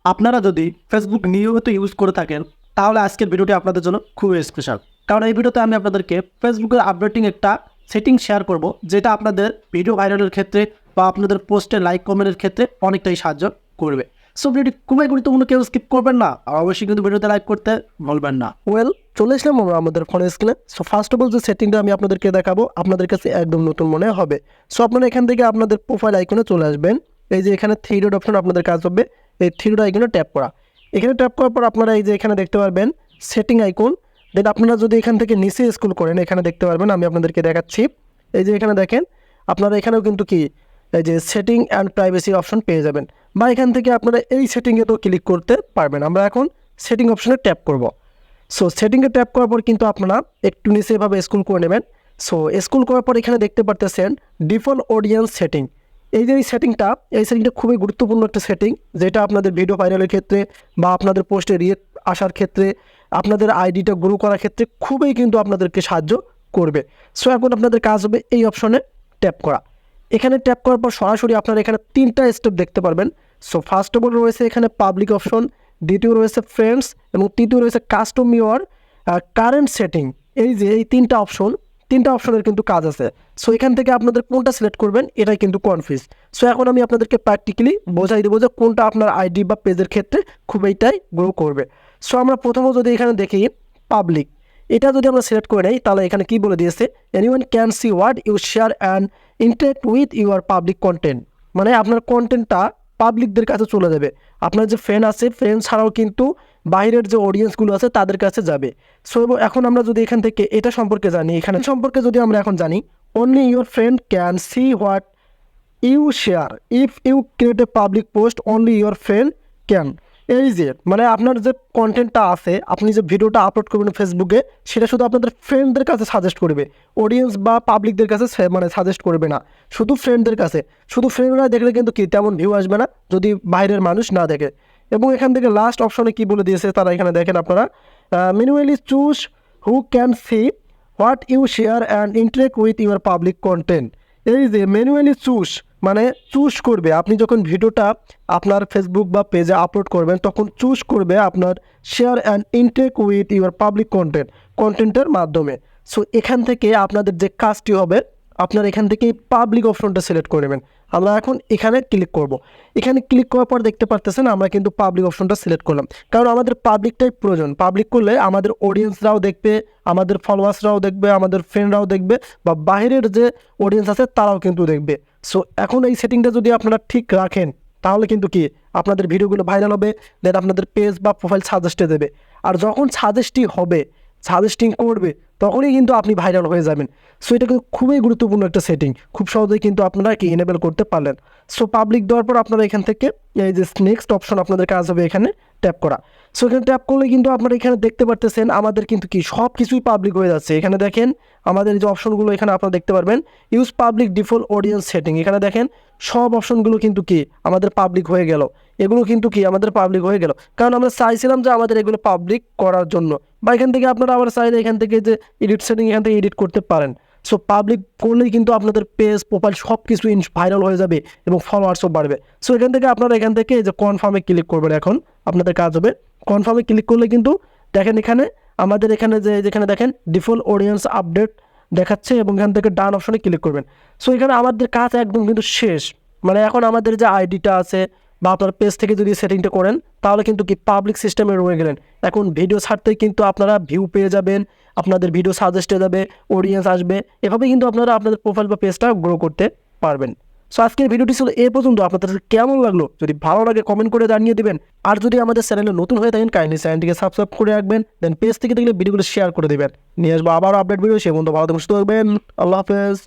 আপনারা যদি ফেসবুক নিয়মিত ইউজ করে থাকেন তাহলে আজকের ভিডিওটি আপনাদের জন্য খুবই স্পেশাল। কারণ এই ভিডিওতে আমি আপনাদেরকে ফেসবুকের আপডেটিং একটা সেটিং শেয়ার করব, যেটা আপনাদের ভিডিও ভাইরালের ক্ষেত্রে বা আপনাদের পোস্টে লাইক কমেন্টের ক্ষেত্রে অনেকটাই সাহায্য করবে। সো ভিডিওটি খুবই গুরুত্বপূর্ণ, কেউ স্কিপ করবেন না, আর অবশ্যই কিন্তু ভিডিওতে লাইক করতে ভুলবেন না। চলে আসলাম আমরা আমাদের ফোনের স্ক্রিনে। সো ফার্স্ট অফ অল যে সেটিংটা আমি আপনাদেরকে দেখাবো আপনাদের কাছে একদম নতুন মনে হবে। সো আপনারা এখান থেকে আপনাদের প্রোফাইল আইকনে চলে আসবেন। এই যে এখানে থ্রি ডট অপশন আপনাদের কাজ হবে, এই থ্রি ডট আইকনে ট্যাপ করা। এখানে ট্যাপ করার পর আপনারা এই যে এখানে দেখতে পারবেন সেটিং আইকন। দেন আপনারা যদি এখান থেকে নিচে স্ক্রল করেন এখানে দেখতে পারবেন, আমি আপনাদেরকে দেখাচ্ছি। এই যে এখানে দেখেন আপনারা এখানেও কিন্তু কি এই যে সেটিং অ্যান্ড প্রাইভেসি অপশন পেয়ে যাবেন, বা এখান থেকে আপনারা এই সেটিংয়ে তো ক্লিক করতে পারবেন। আমরা এখন সেটিং অপশনে ট্যাপ করব। সো সেটিংয়ে ট্যাপ করার পর কিন্তু আপনারা একটু নিচে এভাবে স্ক্রল করে নেবেন। সো স্ক্রল করার পর এখানে দেখতে পারতেছেন ডিফল্ট অডিয়েন্স সেটিং। এই যে এই সেটিংটা খুবই গুরুত্বপূর্ণ একটা সেটিং, যেটা আপনাদের ভিডিও ভাইরালের ক্ষেত্রে বা আপনাদের পোস্টে রিয়েক্ট আসার ক্ষেত্রে, আপনাদের আইডিটা গ্রো করার ক্ষেত্রে খুবই কিন্তু আপনাদেরকে সাহায্য করবে। সো এখন আপনাদের কাজ হবে এই অপশনে ট্যাপ করা। এখানে ট্যাপ করার পর সরাসরি আপনারা এখানে তিনটা স্টেপ দেখতে পারবেন। সো ফার্স্ট অফ অল রয়েছে এখানে পাবলিক অপশন, দ্বিতীয় রয়েছে ফ্রেন্ডস এবং তৃতীয় রয়েছে কাস্টম ইউর কারেন্ট সেটিং। এই যে এই তিনটা অপশনের কিন্তু কাজ আছে। সো এখান থেকে আপনাদের কোনটা সিলেক্ট করবেন এটাই কিন্তু কনফিউজ। সো এখন আমি আপনাদেরকে প্র্যাকটিক্যালি বোঝাই দেবো যে কোনটা আপনার আইডি বা পেজের ক্ষেত্রে খুব এইটাই গ্রো করবে। সো আমরা প্রথমে যদি এখানে দেখি পাবলিক, এটা যদি আমরা সিলেক্ট করে নেই তাহলে এখানে কি বলে দিয়েছে, anyone can see what you share and interact with your public content. মানে আপনার কন্টেন্টটা পাবলিকদের কাছে চলে যাবে। আপনার যে ফ্রেন্ড আছে, ফ্রেন্ড ছাড়াও কিন্তু বাইরের যে অডিয়েন্সগুলো আছে তাদের কাছে যাবে। সো এখন আমরা যদি এখান থেকে এটা সম্পর্কে জানি, এখানে সম্পর্কে যদি আমরা এখন জানি, only your friend can see what you share if you create a public post, only your friend can. এই যে মানে আপনার যে কন্টেন্টটা আছে, আপনি যে ভিডিওটা আপলোড করবেন ফেসবুকে, সেটা শুধু আপনাদের ফ্রেন্ডদের কাছে সাজেস্ট করবে, অডিয়েন্স বা পাবলিকদের কাছে মানে সাজেস্ট করবে না, শুধু ফ্রেন্ডদের কাছে। শুধু ফ্রেন্ডরা দেখলে কিন্তু কি তেমন ভিউ আসবে না যদি বাইরের মানুষ না দেখে। এবং এখান থেকে লাস্ট অপশনে কি বলে দিয়েছে তারা, এখানে দেখেন আপনারা, manually choose who can see what you share and interact with your public content. এই যে ম্যানুয়ালি মানে চুজ করবে, আপনি যখন ভিডিওটা আপনার ফেসবুক বা পেজে আপলোড করবেন তখন চুজ করবে আপনার share and intake with your public কন্টেন্টের মাধ্যমে। সো এখান থেকে আপনাদের যে কাজটি হবে, আপনার এখান থেকে পাবলিক অপশনটা সিলেক্ট করে নেবেন। আমরা এখন এখানে ক্লিক করব। এখানে ক্লিক করার পর দেখতে পারতেছেন আমরা কিন্তু পাবলিক অপশনটা সিলেক্ট করলাম, কারণ আমাদের পাবলিকটাই প্রয়োজন। পাবলিক করলে আমাদের অডিয়েন্সরাও দেখবে, আমাদের ফলোয়ার্সরাও দেখবে, আমাদের ফ্রেন্ডরাও দেখবে, বা বাইরের যে অডিয়েন্স আছে তারাও কিন্তু দেখবে। সো এখন এই সেটিংটা যদি আপনারা ঠিক রাখেন তাহলে কিন্তু কি আপনাদের ভিডিওগুলো ভাইরাল হবে, দেন আপনাদের পেজ বা প্রোফাইল সাজেস্টে দেবে। আর যখন সাজেস্টিং করবে তখনই কিন্তু আপনি ভাইরাল হয়ে যাবেন। সো এটা কিন্তু খুবই গুরুত্বপূর্ণ একটা সেটিং, খুব সহজেই কিন্তু আপনারা কি এনেবেল করতে পারলেন। সো পাবলিক দেওয়ার পর আপনারা এখান থেকে এই যে নেক্সট অপশন আপনাদের কাজ হবে এখানে ট্যাপ করা। সো এখানে ট্যাপ করলে কিন্তু আপনারা এখানে দেখতে পারতেছেন আমাদের কিন্তু কি সব কিছুই পাবলিক হয়ে যাচ্ছে। এখানে দেখেন আমাদের যে অপশনগুলো এখানে আপনারা দেখতে পারবেন, use public default audience setting. এখানে দেখেন সব অপশনগুলো কিন্তু কি আমাদের পাবলিক হয়ে গেল। এগুলো কিন্তু কি আমাদের পাবলিক হয়ে গেল, কারণ আমরা চাইছিলাম যে আমাদের এগুলো পাবলিক করার জন্য। বা এখান থেকে আপনারা আবার চাইলে এখান থেকে যে এডিট সেটিং এখান থেকে এডিট করতে পারেন। সো পাবলিক করলেই কিন্তু আপনাদের পেজ প্রোফাইল সব কিছু ভাইরাল হয়ে যাবে এবং ফলোয়ার্সও বাড়বে। সো এখান থেকে আপনারা এখান থেকে যে কনফার্মে ক্লিক করবেন, এখন আপনাদের কাজ হবে কনফার্মে ক্লিক করলে কিন্তু দেখেন এখানে আমাদের এখানে যেখানে দেখেন ডিফল্ট অডিয়েন্স আপডেট দেখাচ্ছে, এবং এখান থেকে ডান অপশনে ক্লিক করবেন। সো এখানে আমাদের কাজ একদম কিন্তু শেষ। মানে এখন আমাদের যে আইডিটা আছে বা আপনার পেজ থেকে যদি সেটিংটা করেন তাহলে কিন্তু কি পাবলিক সিস্টেমে রয়ে গেলেন। এখন ভিডিও ছাড়তেই কিন্তু আপনারা ভিউ পেয়ে যাবেন, আপনাদের ভিডিও সাজেস্টে যাবে, অডিয়েন্স আসবে, এভাবে কিন্তু আপনারা আপনাদের প্রোফাইল বা পেজটা গ্রো করতে পারবেন। সো আজকের ভিডিওটি ছিল এ পর্যন্ত। আপনাদের কেমন লাগলো যদি ভালো লাগে কমেন্ট করে জানিয়ে দেবেন। আর যদি আমাদের চ্যানেলে নতুন হয়ে থাকেন কাইন্ডলি চ্যানেলটিকে সাবস্ক্রাইব করে রাখবেন, দেন পেজ থেকে দেখলে ভিডিওগুলো শেয়ার করে দেবেন। নিয়ে আসবো আবার আপডেট ভিডিও, সে বন্ধু ভালো থাকবেন, সুস্থ থাকবেন। আল্লাহ হাফেজ।